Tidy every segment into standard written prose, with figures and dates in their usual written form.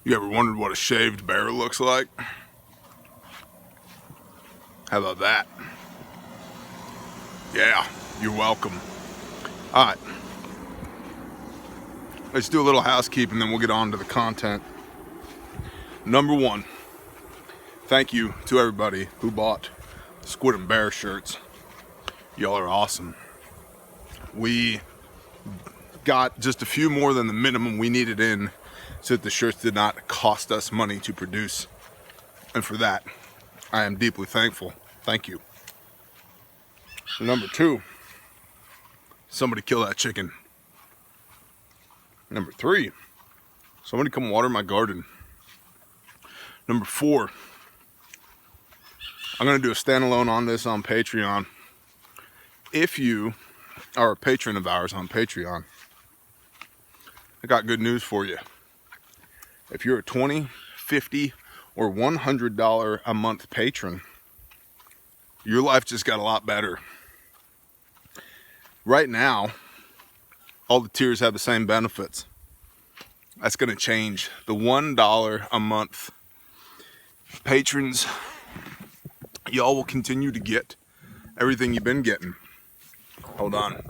You ever wondered what a shaved bear looks like? How about that? Yeah, you're welcome. Alright, let's do a little housekeeping, then we'll get on to the content. Number one, thank you to everybody who bought Squid and Bear shirts. Y'all are awesome. We got just a few more than the minimum we needed in so that the shirts did not cost us money to produce. And for that, I am deeply thankful. Thank you. Number two, somebody kill that chicken. Number three, somebody come water my garden. Number four, I'm going to do a standalone on this on Patreon. If you are a patron of ours on Patreon, I got good news for you. If you're a $20, $50, or $100 a month patron, your life just got a lot better. Right now, all the tiers have the same benefits. That's going to change. The $1 a month patrons, y'all will continue to get everything you've been getting. Hold on.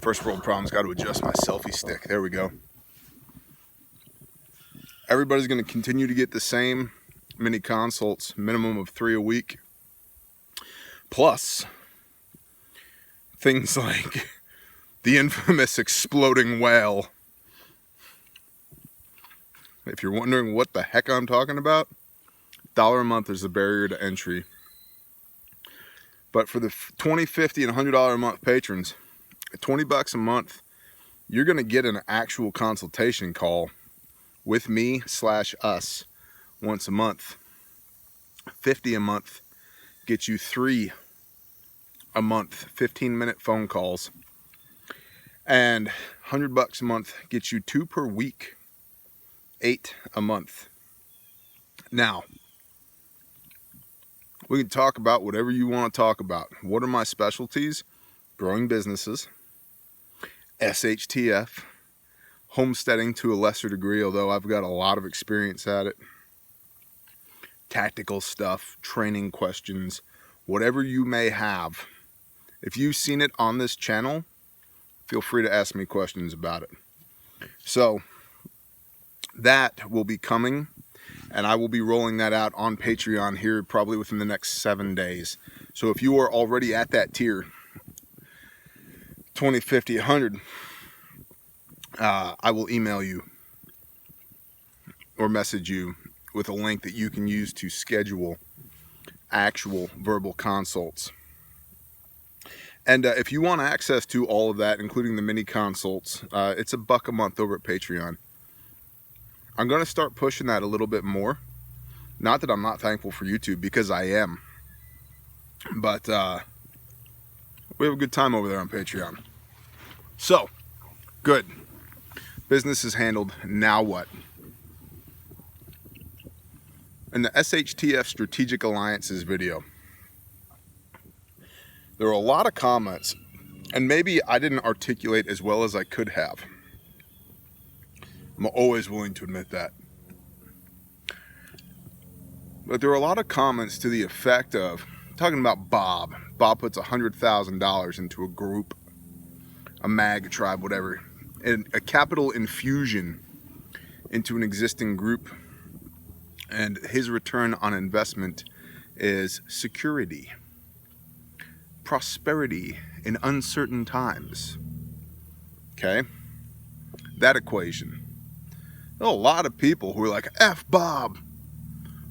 First world problems, got to adjust my selfie stick. There we go. Everybody's going to continue to get the same mini consults, minimum of 3 a week. Plus, things like the infamous exploding whale. If you're wondering what the heck I'm talking about, $1 a month is the barrier to entry. But for the $20, $50, and $100 a month patrons, at $20 a month, you're going to get an actual consultation call with me/us once a month. $50 a month gets you 3 a month 15-minute phone calls, and $100 a month gets you 2 per week, 8 a month. Now, we can talk about whatever you want to talk about. What are my specialties? Growing businesses, SHTF, homesteading to a lesser degree, although I've got a lot of experience at it, tactical stuff, training questions, whatever you may have. If you've seen it on this channel, feel free to ask me questions about it. So that will be coming, and I will be rolling that out on Patreon here probably within the next 7 days. So if you are already at that tier, 20, 50, 100, I will email you or message you with a link that you can use to schedule actual verbal consults. And if you want access to all of that, including the mini consults, it's $1 a month over at Patreon. I'm going to start pushing that a little bit more. Not that I'm not thankful for YouTube, because I am. But we have a good time over there on Patreon. So, good. Business is handled. Now what? In the SHTF Strategic Alliances video, there were a lot of comments, and maybe I didn't articulate as well as I could have. I'm always willing to admit that. But there were a lot of comments to the effect of, talking about Bob. Bob puts $100,000 into a group, a mag tribe, whatever, and a capital infusion into an existing group. And his return on investment is security, prosperity in uncertain times. Okay? That equation. There are a lot of people who are like, F Bob.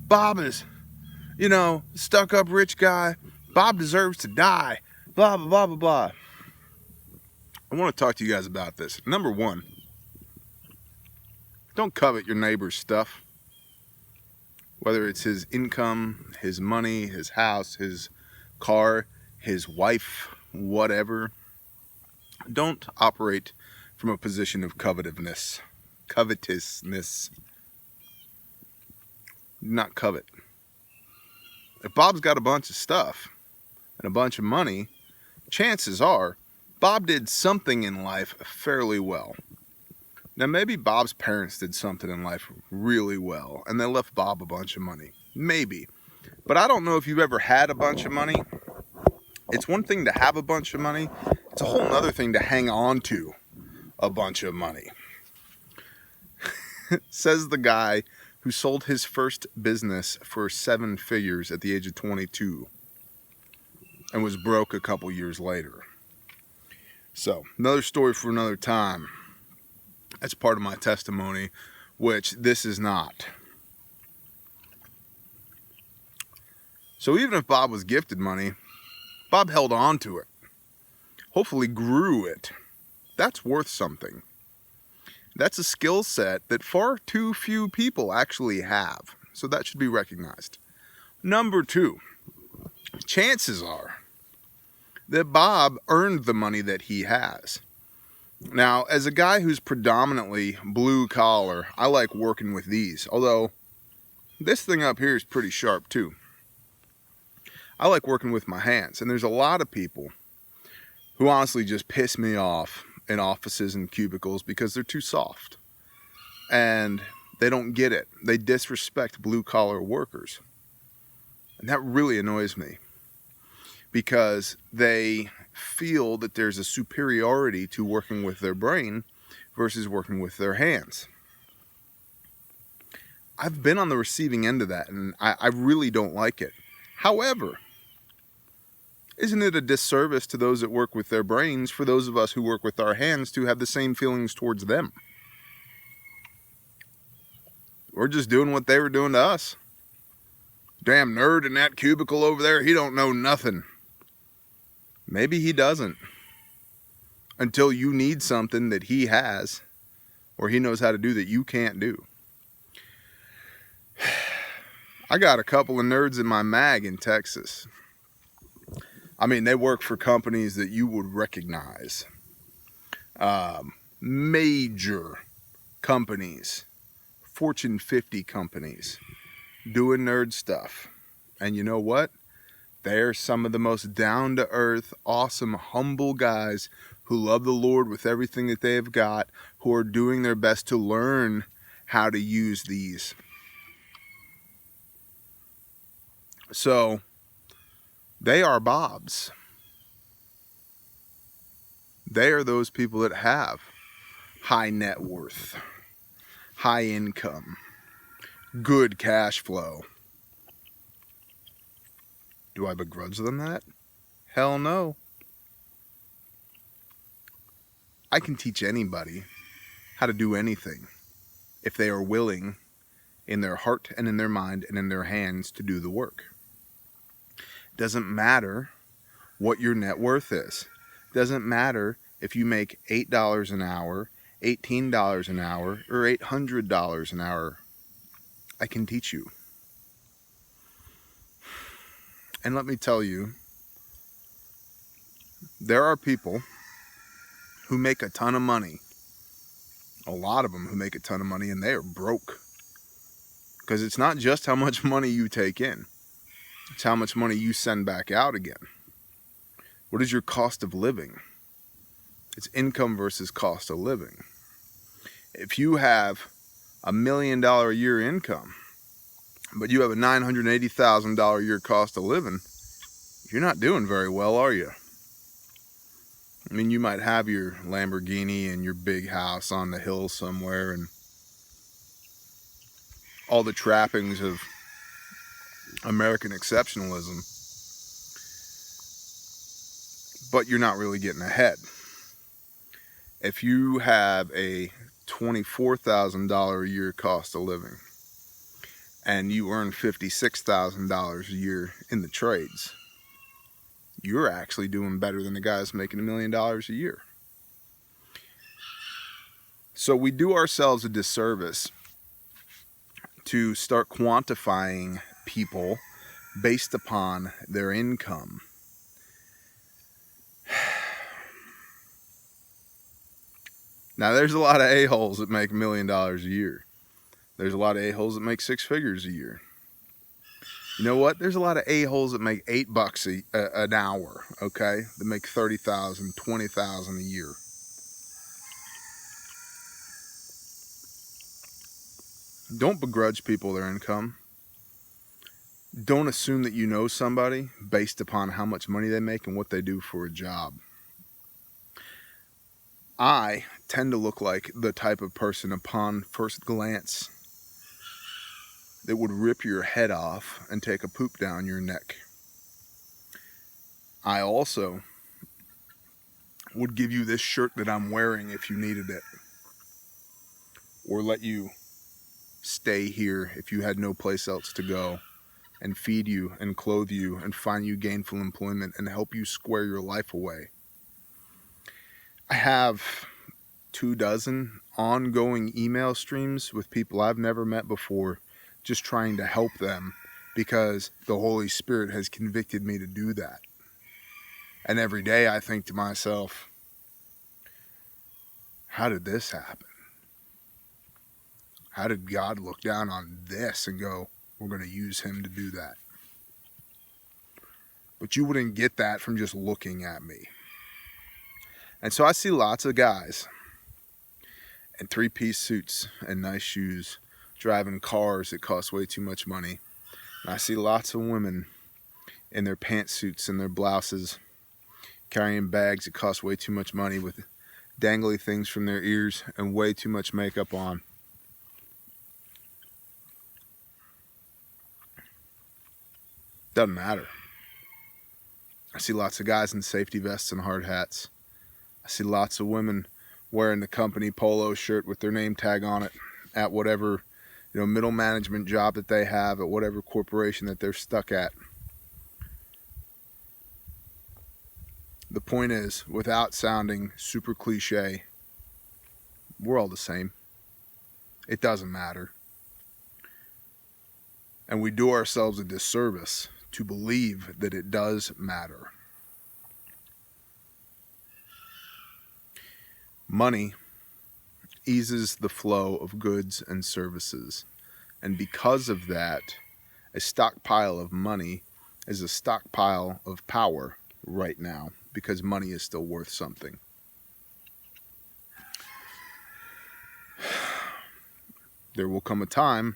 Bob is, stuck up rich guy. Bob deserves to die. Blah, blah, blah, blah, blah. I want to talk to you guys about this. Number one, don't covet your neighbor's stuff. Whether it's his income, his money, his house, his car, his wife, whatever. Don't operate from a position of covetousness. Not covet. If Bob's got a bunch of stuff and a bunch of money, chances are Bob did something in life fairly well. Now, maybe Bob's parents did something in life really well, and they left Bob a bunch of money. Maybe. But I don't know if you've ever had a bunch of money. It's one thing to have a bunch of money. It's a whole other thing to hang on to a bunch of money. Says the guy who sold his first business for 7 figures at the age of 22 and was broke a couple years later. So, another story for another time. That's part of my testimony, which this is not. So even if Bob was gifted money, Bob held on to it. Hopefully grew it. That's worth something. That's a skill set that far too few people actually have. So that should be recognized. Number 2, chances are that Bob earned the money that he has. Now, as a guy who's predominantly blue collar, I like working with these. Although, this thing up here is pretty sharp too. I like working with my hands. And there's a lot of people who honestly just piss me off in offices and cubicles because they're too soft. And they don't get it. They disrespect blue collar workers. And that really annoys me. Because they feel that there's a superiority to working with their brain versus working with their hands. I've been on the receiving end of that, and I really don't like it. However, isn't it a disservice to those that work with their brains for those of us who work with our hands to have the same feelings towards them? We're just doing what they were doing to us. Damn nerd in that cubicle over there, he don't know nothing. Maybe he doesn't. Until you need something that he has, or he knows how to do that you can't do. I got a couple of nerds in my mag in Texas. I mean, they work for companies that you would recognize. Major companies. Fortune 50 companies. Doing nerd stuff. And you know what? They're some of the most down-to-earth, awesome, humble guys who love the Lord with everything that they have got, who are doing their best to learn how to use these. So, they are Bobs. They are those people that have high net worth, high income, good cash flow. Do I begrudge them that? Hell no. I can teach anybody how to do anything if they are willing in their heart and in their mind and in their hands to do the work. Doesn't matter what your net worth is. Doesn't matter if you make $8 an hour, $18 an hour, or $800 an hour. I can teach you. And let me tell you, there are people who make a ton of money. A lot of them who make a ton of money, and they are broke. Because it's not just how much money you take in. It's how much money you send back out again. What is your cost of living? It's income versus cost of living. If you have $1 million a year income, but you have a $980,000 a year cost of living, you're not doing very well, are you? I mean, you might have your Lamborghini and your big house on the hill somewhere and all the trappings of American exceptionalism, but you're not really getting ahead. If you have a $24,000 a year cost of living and you earn $56,000 a year in the trades, you're actually doing better than the guys making $1 million a year. So we do ourselves a disservice to start quantifying people based upon their income. Now, there's a lot of a-holes that make $1 million a year. There's a lot of a-holes that make 6 figures a year. You know what? There's a lot of a-holes that make $8 an hour, okay? That make $30,000, $20,000 a year. Don't begrudge people their income. Don't assume that you know somebody based upon how much money they make and what they do for a job. I tend to look like the type of person upon first glance that would rip your head off and take a poop down your neck. I also would give you this shirt that I'm wearing if you needed it, or let you stay here if you had no place else to go, and feed you and clothe you and find you gainful employment and help you square your life away. I have 24 ongoing email streams with people I've never met before, just trying to help them because the Holy Spirit has convicted me to do that. And every day I think to myself, how did this happen? How did God look down on this and go, we're going to use him to do that? But you wouldn't get that from just looking at me. And so I see lots of guys in 3-piece suits and nice shoes, driving cars that cost way too much money. And I see lots of women in their pantsuits and their blouses, carrying bags that cost way too much money with dangly things from their ears and way too much makeup on. Doesn't matter. I see lots of guys in safety vests and hard hats. I see lots of women wearing the company polo shirt with their name tag on it at whatever, middle management job that they have at whatever corporation that they're stuck at. The point is, without sounding super cliche, we're all the same. It doesn't matter. And we do ourselves a disservice to believe that it does matter. Money eases the flow of goods and services. And because of that, a stockpile of money is a stockpile of power right now, because money is still worth something. There will come a time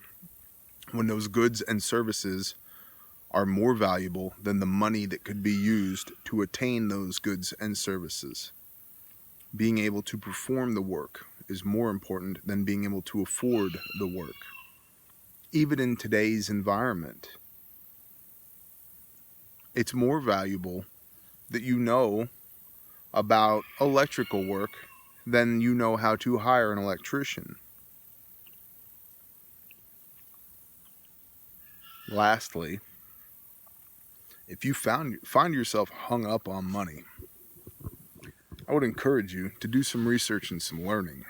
when those goods and services are more valuable than the money that could be used to attain those goods and services. Being able to perform the work is more important than being able to afford the work. Even in today's environment, it's more valuable that you know about electrical work than you know how to hire an electrician. Lastly, if you find yourself hung up on money, I would encourage you to do some research and some learning.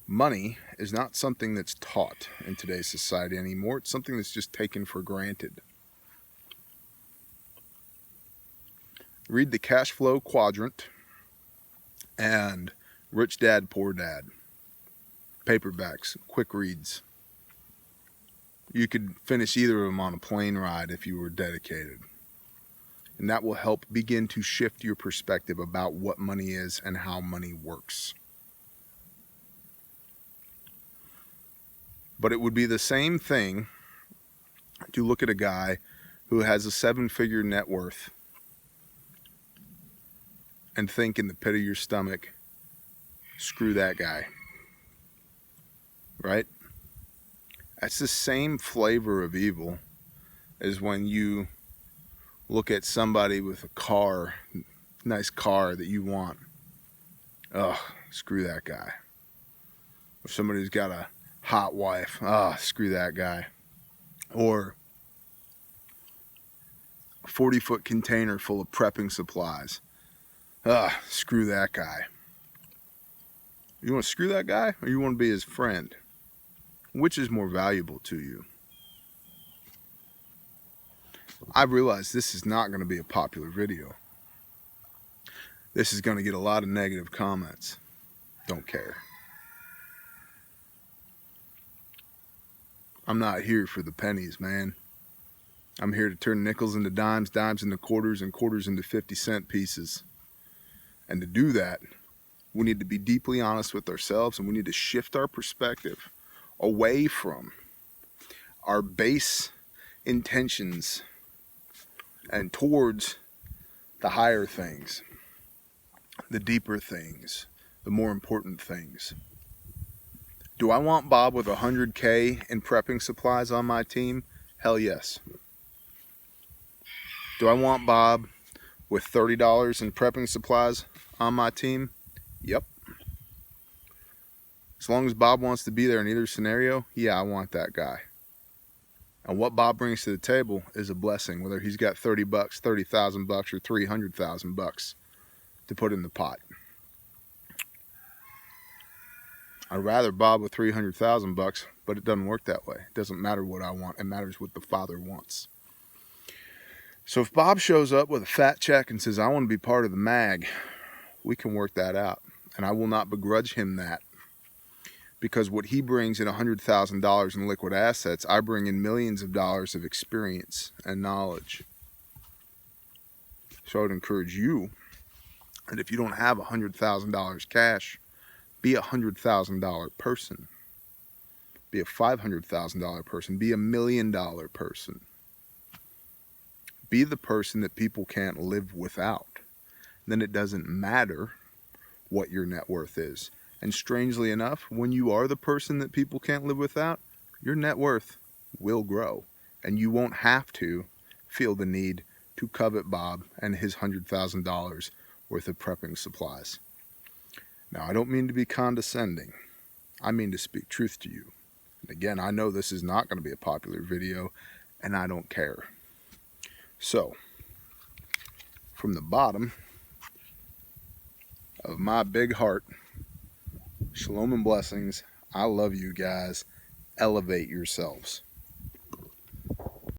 Money is not something that's taught in today's society anymore. It's something that's just taken for granted. Read the Cash Flow Quadrant and Rich Dad, Poor Dad. Paperbacks, quick reads. You could finish either of them on a plane ride if you were dedicated. And that will help begin to shift your perspective about what money is and how money works. But it would be the same thing to look at a guy who has a 7-figure net worth and think in the pit of your stomach, screw that guy. Right? That's the same flavor of evil as when you look at somebody with a car, nice car that you want. Ugh, screw that guy. Or somebody who's got a hot wife. Screw that guy. Or a 40-foot container full of prepping supplies. Screw that guy. You want to screw that guy, or you want to be his friend? Which is more valuable to you? I realize this is not going to be a popular video. This is going to get a lot of negative comments. Don't care. I'm not here for the pennies, man. I'm here to turn nickels into dimes, dimes into quarters, and quarters into 50-cent pieces. And to do that, we need to be deeply honest with ourselves, and we need to shift our perspective away from our base intentions and towards the higher things, the deeper things, the more important things. Do I want Bob with $100K in prepping supplies on my team? Hell yes. Do I want Bob with $30 in prepping supplies on my team? Yep. As long as Bob wants to be there in either scenario, yeah, I want that guy. And what Bob brings to the table is a blessing, whether he's got 30 bucks, 30,000 bucks, or 300,000 bucks to put in the pot. I'd rather Bob with 300,000 bucks, but it doesn't work that way. It doesn't matter what I want. It matters what the Father wants. So if Bob shows up with a fat check and says, I want to be part of the mag, we can work that out. And I will not begrudge him that. Because what he brings in $100,000 in liquid assets, I bring in millions of dollars of experience and knowledge. So I would encourage you, and if you don't have $100,000 cash, be a $100,000 person. Be a $500,000 person. Be $1 million person. Be the person that people can't live without. Then it doesn't matter what your net worth is. And strangely enough, when you are the person that people can't live without, your net worth will grow. And you won't have to feel the need to covet Bob and his $100,000 worth of prepping supplies. Now, I don't mean to be condescending. I mean to speak truth to you. And again, I know this is not going to be a popular video, and I don't care. So, from the bottom of my big heart, shalom and blessings. I love you guys. Elevate yourselves.